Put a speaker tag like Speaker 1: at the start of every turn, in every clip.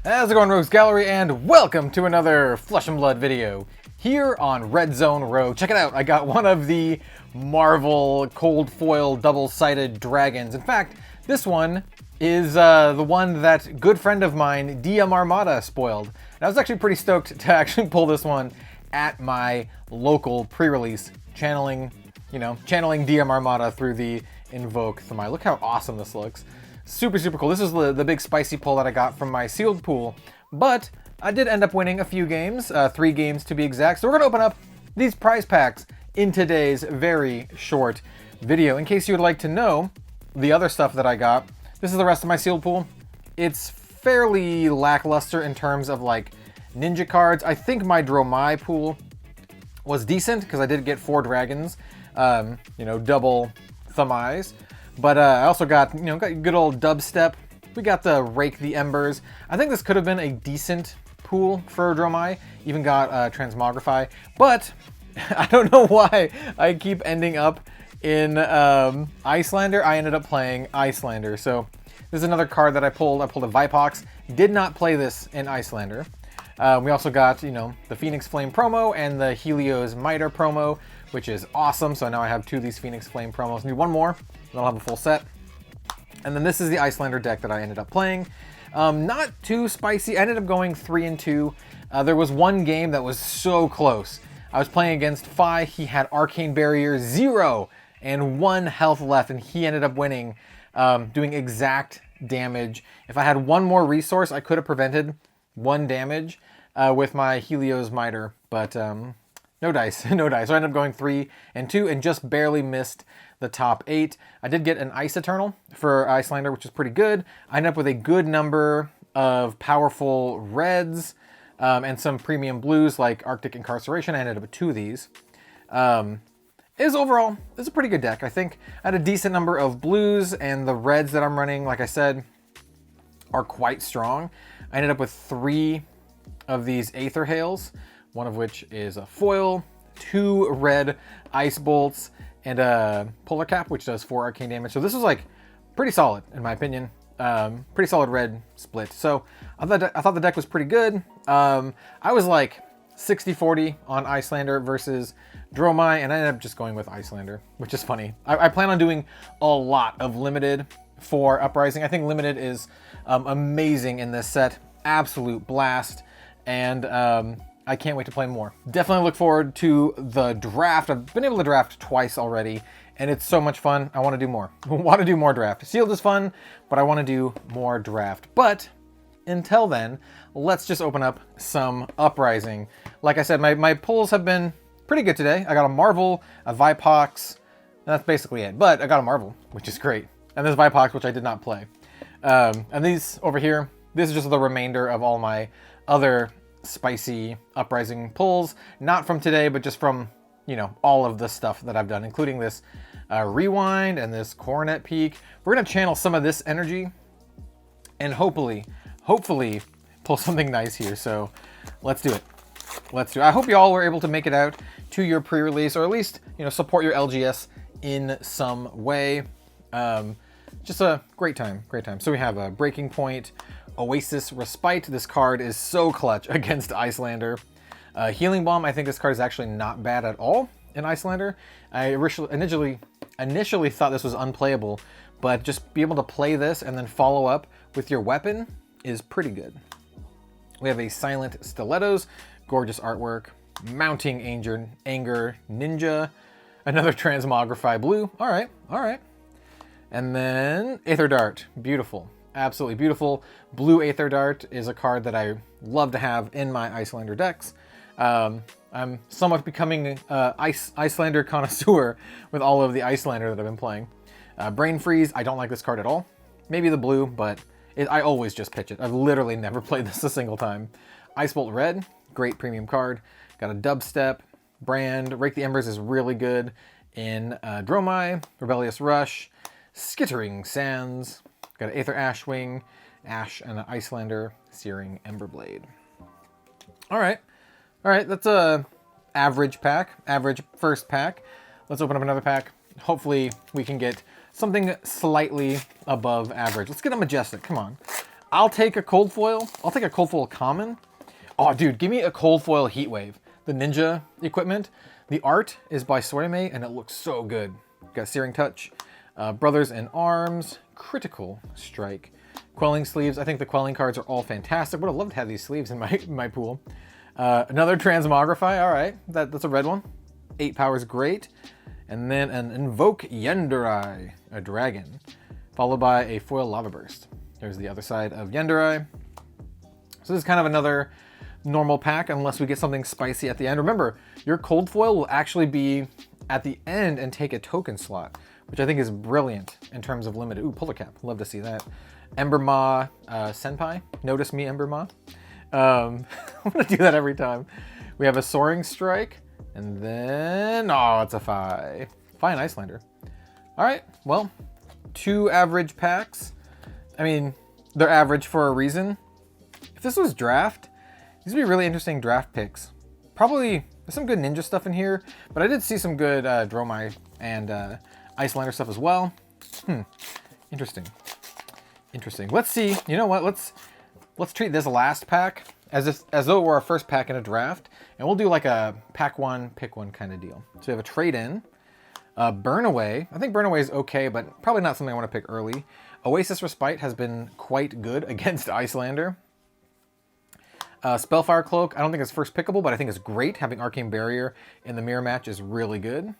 Speaker 1: How's it going, Rogues Gallery, and welcome to another Flesh and Blood video here on Red Zone Rogue. Check it out, I got one of the Marvel cold foil double-sided dragons. In fact, this one is the one that good friend of mine, DM Armada, spoiled. And I was actually pretty stoked to actually pull this one at my local pre-release, channeling DM Armada through the Invoke Thamai. Look how awesome this looks. Super, super cool. This is the big spicy pull that I got from my sealed pool, but I did end up winning a few games, 3 games to be exact. So we're gonna open up these prize packs in today's very short video. In case you would like to know the other stuff that I got, this is the rest of my sealed pool. It's fairly lackluster in terms of like ninja cards. I think my Dromai pool was decent because I did get 4 dragons, double Thamais. But I also got, got good old dubstep. We got the Rake the Embers. I think this could have been a decent pool for Dromai. Even got Transmogrify. But I don't know why I keep ending up in Icelander. I ended up playing Icelander. So this is another card that I pulled. I pulled a Vipox. Did not play this in Icelander. We also got, the Phoenix Flame promo and the Helios Miter promo, which is awesome. So now I have 2 of these Phoenix Flame promos. I need 1 more. Then I'll have a full set. And then this is the Icelander deck that I ended up playing. Not too spicy. I ended up going 3-2. There was one game that was so close. I was playing against Phi. He had Arcane Barrier 0 and 1 health left, and he ended up winning, doing exact damage. If I had 1 more resource, I could have prevented 1 damage with my Helios Miter, but no dice, no dice. So I ended up going 3-2 and just barely missed the top 8. I did get an Ice Eternal for Icelander, which is pretty good. I ended up with a good number of powerful reds and some premium blues like Arctic Incarceration. I ended up with 2 of these. Overall, it's a pretty good deck. I think I had a decent number of blues, and the reds that I'm running, like I said, are quite strong. I ended up with 3 of these Aether Hails, one of which is a foil, 2 red Ice Bolts, and a Polar Cap, which does 4 arcane damage. So this was like pretty solid, in my opinion. Pretty solid red split. So I thought the deck was pretty good. I was like 60-40 on Icelander versus Dromai, and I ended up just going with Icelander, which is funny. I plan on doing a lot of limited for Uprising. I think limited is amazing in this set. Absolute blast. And I can't wait to play more. Definitely look forward to the draft. I've been able to draft twice already, and it's so much fun. I want to do more. I want to do more draft. Sealed is fun, but I want to do more draft. But until then, let's just open up some Uprising. Like I said, my pulls have been pretty good today. I got a Marvel, a Vipox. That's basically it. But I got a Marvel, which is great. And this Vipox, which I did not play. And these over here, this is just the remainder of all my other spicy Uprising pulls, not from today, but just from, all of the stuff that I've done, including this Rewind and this Coronet Peak. We're gonna channel some of this energy and hopefully pull something nice here. So let's do it. I hope you all were able to make it out to your pre-release, or at least, support your LGS in some way. Just a great time. So we have a Breaking Point, Oasis Respite. This card is so clutch against Icelander. Healing Bomb, I think this card is actually not bad at all in Icelander. I initially thought this was unplayable, but just be able to play this and then follow up with your weapon is pretty good. We have a Silent Stilettos, gorgeous artwork, Mounting Anger Ninja, another Transmogrify blue. All right. And then Aether Dart, beautiful. Absolutely beautiful. Blue Aether Dart is a card that I love to have in my Icelander decks. I'm somewhat becoming an Icelander connoisseur with all of the Icelander that I've been playing. Brain Freeze, I don't like this card at all. Maybe the blue, but I always just pitch it. I've literally never played this a single time. Ice Bolt Red, great premium card. Got a Dubstep, Brand. Rake the Embers is really good in Dromai, Rebellious Rush, Skittering Sands. Got an Aether Ashwing, Ash, and an Icelander, Searing Emberblade. All right, that's a average pack, average first pack. Let's open up another pack. Hopefully we can get something slightly above average. Let's get a Majestic, come on. I'll take a cold foil. I'll take a cold foil common. Oh, dude, give me a cold foil heat wave. The Ninja equipment. The art is by Soyame, and it looks so good. Got Searing Touch, Brothers in Arms, Critical Strike, Quelling Sleeves. I think the Quelling cards are all fantastic. Would have loved to have these sleeves in my pool. Another Transmogrify. All right, that's a red one. 8 power is great. And then an Invoke Yendurai, a dragon, followed by a foil Lava Burst. There's the other side of Yendurai. So this is kind of another normal pack unless we get something spicy at the end. Remember, your cold foil will actually be at the end and take a token slot, which I think is brilliant in terms of limited. Ooh, Polar Cap, love to see that. Ember Ma Senpai, notice me Ember Ma. I'm gonna do that every time. We have a Soaring Strike, and then, oh, it's a Fine Icelander. All right, well, 2 average packs. I mean, they're average for a reason. If this was draft, these would be really interesting draft picks. Probably, there's some good Ninja stuff in here, but I did see some good Dromai and Icelander stuff as well. Interesting. Let's see, you know what, let's treat this last pack as though it were our first pack in a draft, and we'll do like a pack one, pick one kind of deal. So we have a trade-in, Burn Away. I think Burn Away is okay, but probably not something I want to pick early. Oasis Respite has been quite good against Icelander. Spellfire Cloak, I don't think it's first pickable, but I think it's great. Having Arcane Barrier in the mirror match is really good.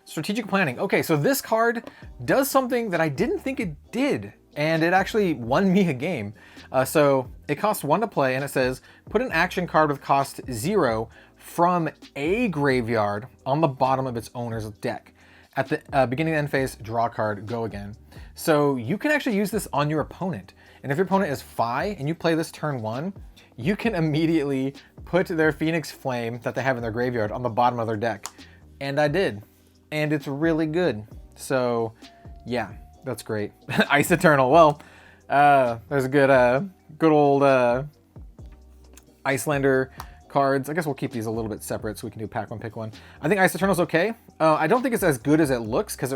Speaker 1: Strategic Planning. Okay, so this card does something that I didn't think it did, and it actually won me a game. So it costs 1 to play, and it says, put an action card with cost 0 from a graveyard on the bottom of its owner's deck. At the beginning of the end phase, draw a card, go again. So you can actually use this on your opponent. And if your opponent is Fi and you play this turn 1, you can immediately put their Phoenix Flame that they have in their graveyard on the bottom of their deck. And I did. And it's really good. So yeah, that's great. Ice Eternal. Well, there's a good old Icelander cards. I guess we'll keep these a little bit separate so we can do pack one, pick one. I think Ice Eternal's okay. I don't think it's as good as it looks because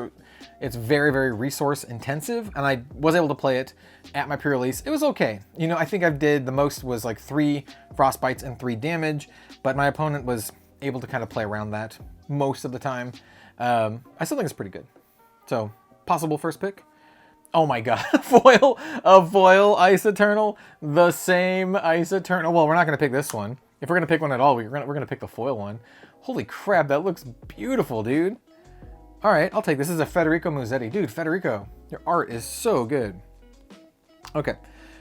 Speaker 1: it's very, very resource intensive, and I was able to play it at my pre-release. It was okay. You know, I think I did the most was like 3 Frostbites and 3 damage, but my opponent was able to kind of play around that most of the time. I still think it's pretty good. So, possible first pick. Oh my god, foil Ice Eternal, the same Ice Eternal. Well, we're not gonna pick this one. If we're gonna pick one at all, we're gonna pick the foil one. Holy crap, that looks beautiful, dude. All right, I'll take this. This is a Federico Musetti. Dude, Federico, your art is so good. Okay,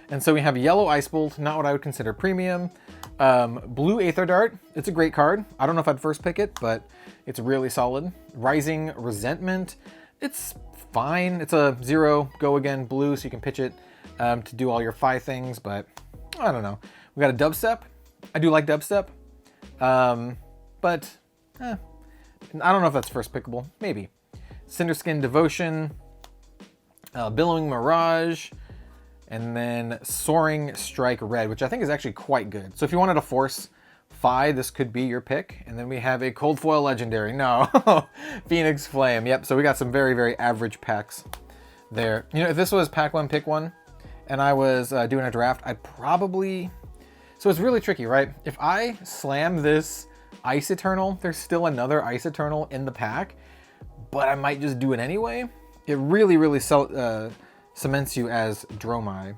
Speaker 1: and so we have Yellow Ice Bolt, not what I would consider premium. Blue Aether Dart, it's a great card. I don't know if I'd first pick it, but it's really solid. Rising Resentment, it's fine. It's a 0, go again, blue, so you can pitch it to do all your Fi things, but I don't know. We got a Dubstep. I do like Dubstep, but I don't know if that's first pickable. Maybe. Cinderskin Devotion, Billowing Mirage, and then Soaring Strike Red, which I think is actually quite good. So if you wanted to force Fi, this could be your pick. And then we have a Cold Foil Legendary. No, Phoenix Flame. Yep, so we got some very, very average packs there. You know, if this was pack one, pick one, and I was doing a draft, I'd probably... So it's really tricky, right? If I slam this Ice Eternal, there's still another Ice Eternal in the pack, but I might just do it anyway. It really, really cements you as Dromai.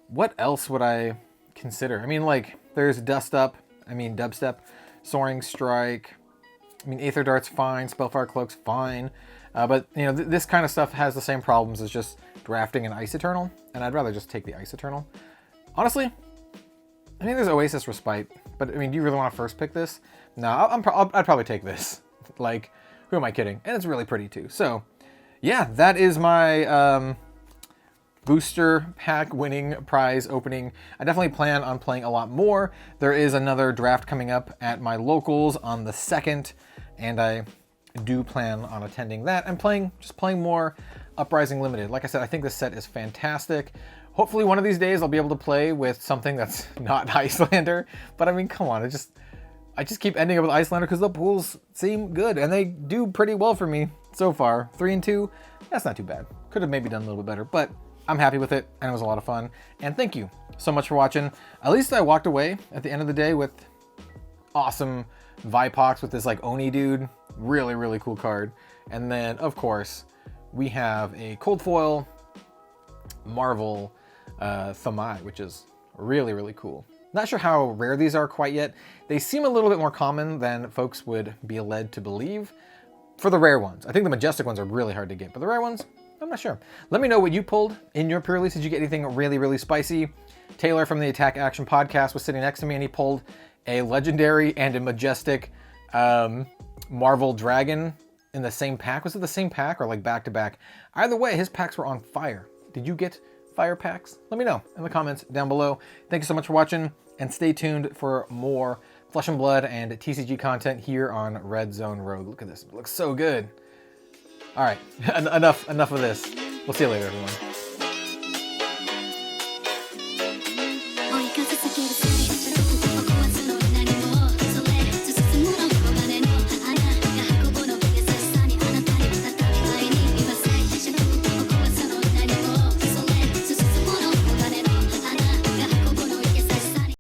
Speaker 1: What else would I consider? I mean, like, there's Dubstep, Soaring Strike. I mean, Aether Dart's fine, Spellfire Cloak's fine. But, you know, this kind of stuff has the same problems as just drafting an Ice Eternal, and I'd rather just take the Ice Eternal. Honestly, I think there's Oasis Respite, but, I mean, do you really want to first pick this? No, I'd probably take this. Like, who am I kidding? And it's really pretty, too. So, yeah, that is my booster pack winning prize opening. I definitely plan on playing a lot more. There is another draft coming up at my locals on the 2nd, and I do plan on attending that and just playing more Uprising Limited. Like I said, I think this set is fantastic. Hopefully one of these days I'll be able to play with something that's not Icelander, but I mean, come on, I just keep ending up with Icelander because the pools seem good, and they do pretty well for me so far. 3 and 2, that's not too bad. Could have maybe done a little bit better, but I'm happy with it, and it was a lot of fun. And thank you so much for watching. At least I walked away at the end of the day with awesome Vipox with this like Oni dude. Really, really cool card. And then, of course, we have a cold foil Marvel Thamai, which is really, really cool. Not sure how rare these are quite yet. They seem a little bit more common than folks would be led to believe for the rare ones. I think the Majestic ones are really hard to get, but the rare ones, I'm not sure. Let me know what you pulled in your pre-release. Did you get anything really, really spicy? Taylor from the Attack Action Podcast was sitting next to me, and he pulled a Legendary and a Majestic Marvel Dragon in the same pack. Was it the same pack or like back to back? Either way, his packs were on fire. Did you get fire packs? Let me know in the comments down below. Thank you so much for watching, and stay tuned for more Flesh and Blood and TCG content here on Red Zone Rogue. Look at this, it looks so good. All right, enough of this. We'll see you later, everyone.